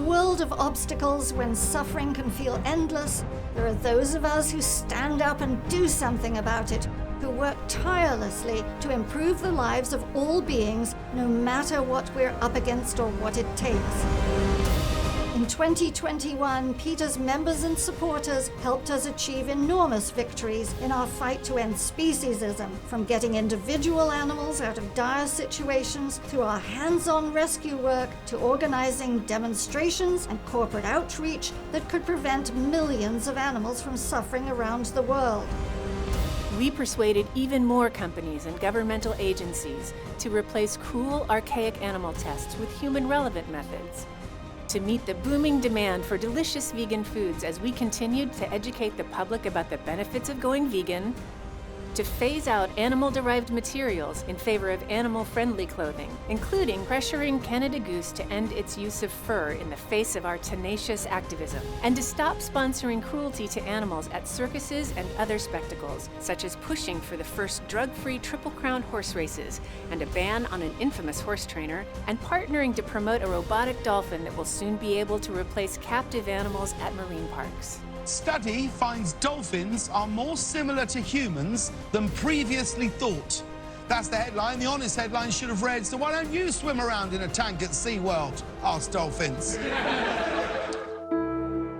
a world of obstacles, when suffering can feel endless, there are those of us who stand up and do something about it, who work tirelessly to improve the lives of all beings, no matter what we're up against or what it takes. In 2021, PETA's members and supporters helped us achieve enormous victories in our fight to end speciesism, from getting individual animals out of dire situations through our hands-on rescue work to organizing demonstrations and corporate outreach that could prevent millions of animals from suffering around the world. We persuaded even more companies and governmental agencies to replace cruel, archaic animal tests with human-relevant methods. To meet the booming demand for delicious vegan foods as we continued to educate the public about the benefits of going vegan, to phase out animal-derived materials in favor of animal-friendly clothing, including pressuring Canada Goose to end its use of fur in the face of our tenacious activism, and to stop sponsoring cruelty to animals at circuses and other spectacles, such as pushing for the first drug-free Triple Crown horse races and a ban on an infamous horse trainer, and partnering to promote a robotic dolphin that will soon be able to replace captive animals at marine parks. Study finds dolphins are more similar to humans than previously thought. That's the headline. The honest headline should have read, "So why don't you swim around in a tank at SeaWorld?" asked dolphins.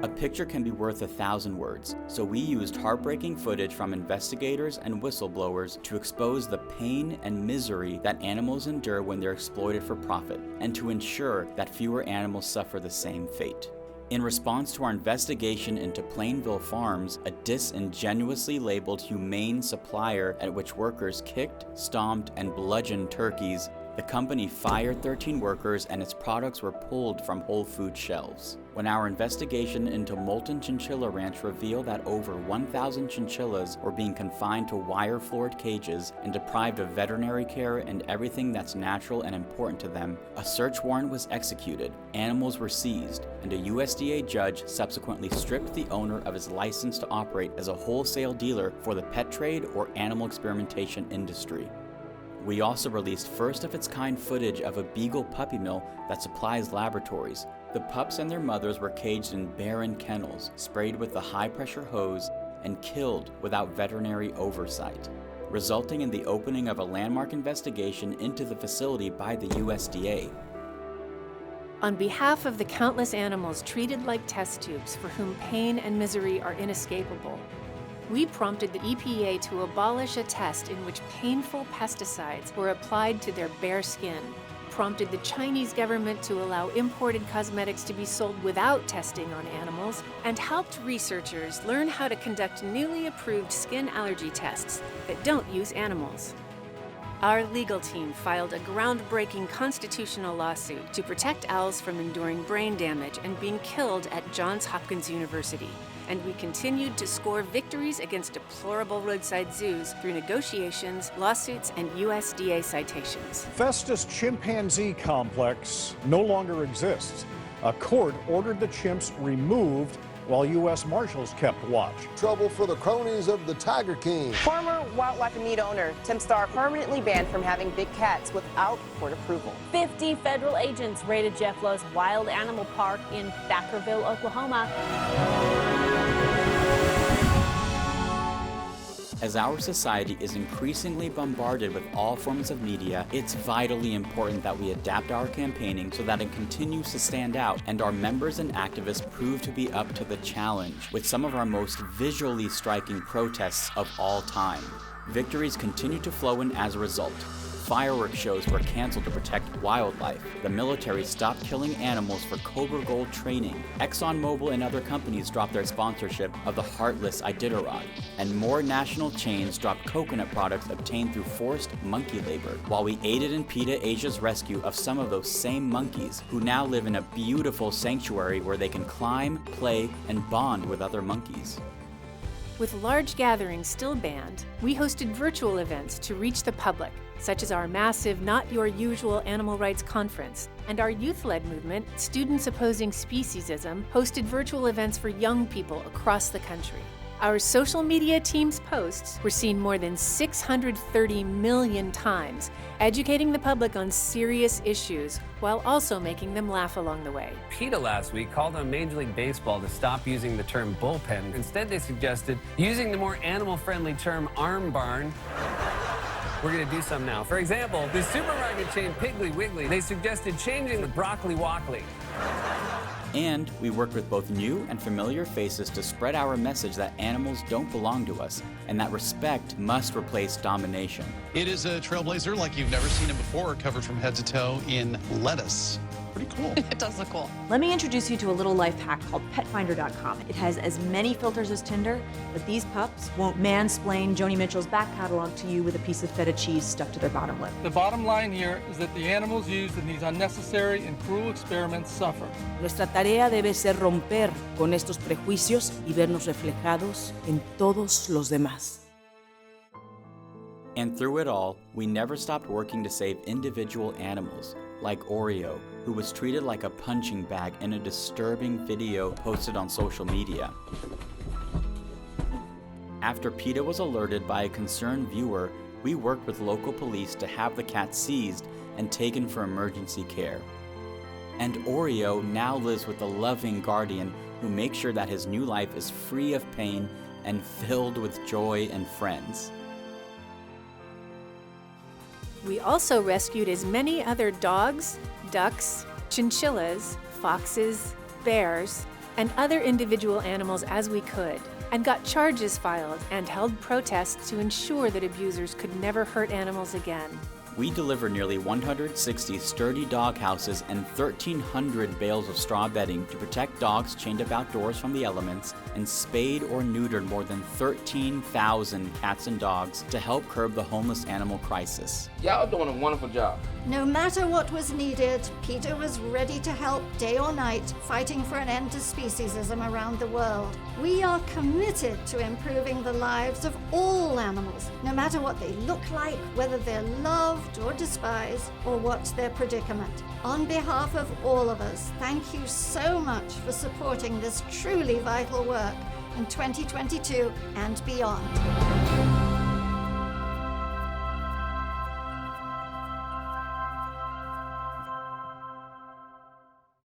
A picture can be worth 1,000 words, so we used heartbreaking footage from investigators and whistleblowers to expose the pain and misery that animals endure when they're exploited for profit, and to ensure that fewer animals suffer the same fate. In response to our investigation into Plainville Farms, a disingenuously labeled humane supplier at which workers kicked, stomped, and bludgeoned turkeys, the company fired 13 workers and its products were pulled from Whole Foods shelves. When our investigation into Molten Chinchilla Ranch revealed that over 1,000 chinchillas were being confined to wire-floored cages and deprived of veterinary care and everything that's natural and important to them, a search warrant was executed, animals were seized, and a USDA judge subsequently stripped the owner of his license to operate as a wholesale dealer for the pet trade or animal experimentation industry. We also released first-of-its-kind footage of a beagle puppy mill that supplies laboratories. The pups and their mothers were caged in barren kennels, sprayed with a high-pressure hose, and killed without veterinary oversight, resulting in the opening of a landmark investigation into the facility by the USDA. On behalf of the countless animals treated like test tubes for whom pain and misery are inescapable, we prompted the EPA to abolish a test in which painful pesticides were applied to their bare skin, prompted the Chinese government to allow imported cosmetics to be sold without testing on animals, and helped researchers learn how to conduct newly approved skin allergy tests that don't use animals. Our legal team filed a groundbreaking constitutional lawsuit to protect owls from enduring brain damage and being killed at Johns Hopkins University. And we continued to score victories against deplorable roadside zoos through negotiations, lawsuits, and USDA citations. Festus chimpanzee complex no longer exists. A court ordered the chimps removed while U.S. Marshals kept watch. Trouble for the cronies of the Tiger King. Former wildlife and meat owner Tim Starr permanently banned from having big cats without court approval. 50 federal agents raided Jeff Lowe's wild animal park in Thackerville, Oklahoma. As our society is increasingly bombarded with all forms of media, it's vitally important that we adapt our campaigning so that it continues to stand out and our members and activists prove to be up to the challenge with some of our most visually striking protests of all time. Victories continue to flow in as a result. Fireworks shows were canceled to protect wildlife. The military stopped killing animals for Cobra Gold training. ExxonMobil and other companies dropped their sponsorship of the heartless Iditarod. And more national chains dropped coconut products obtained through forced monkey labor, while we aided in PETA Asia's rescue of some of those same monkeys, who now live in a beautiful sanctuary where they can climb, play, and bond with other monkeys. With large gatherings still banned, we hosted virtual events to reach the public, such as our massive Not Your Usual Animal Rights Conference, and our youth-led movement, Students Opposing Speciesism, hosted virtual events for young people across the country. Our social media team's posts were seen more than 630 million times, educating the public on serious issues while also making them laugh along the way. PETA last week called on Major League Baseball to stop using the term bullpen. Instead, they suggested using the more animal-friendly term arm barn. We're going to do some now. For example, the supermarket chain Piggly Wiggly, they suggested changing the broccoli woccoli. And we worked with both new and familiar faces to spread our message that animals don't belong to us and that respect must replace domination. It is a trailblazer like you've never seen it before, covered from head to toe in lettuce. Pretty cool. It does look cool. Let me introduce you to a little life hack called petfinder.com. It has as many filters as Tinder, but these pups won't mansplain Joni Mitchell's back catalog to you with a piece of feta cheese stuck to their bottom lip. The bottom line here is that the animals used in these unnecessary and cruel experiments suffer. Nuestra tarea debe ser romper con estos prejuicios y vernos reflejados en todos los demás. And through it all, we never stopped working to save individual animals, like Oreo, who was treated like a punching bag in a disturbing video posted on social media. After PETA was alerted by a concerned viewer, we worked with local police to have the cat seized and taken for emergency care. And Oreo now lives with a loving guardian who makes sure that his new life is free of pain and filled with joy and friends. We also rescued as many other dogs, ducks, chinchillas, foxes, bears, and other individual animals as we could, and got charges filed and held protests to ensure that abusers could never hurt animals again. We delivered nearly 160 sturdy dog houses and 1,300 bales of straw bedding to protect dogs chained up outdoors from the elements, and spayed or neutered more than 13,000 cats and dogs to help curb the homeless animal crisis. Y'all doing a wonderful job. No matter what was needed, PETA was ready to help day or night, fighting for an end to speciesism around the world. We are committed to improving the lives of all animals, no matter what they look like, whether they're loved or despised, or what their predicament. On behalf of all of us, thank you so much for supporting this truly vital work in 2022 and beyond.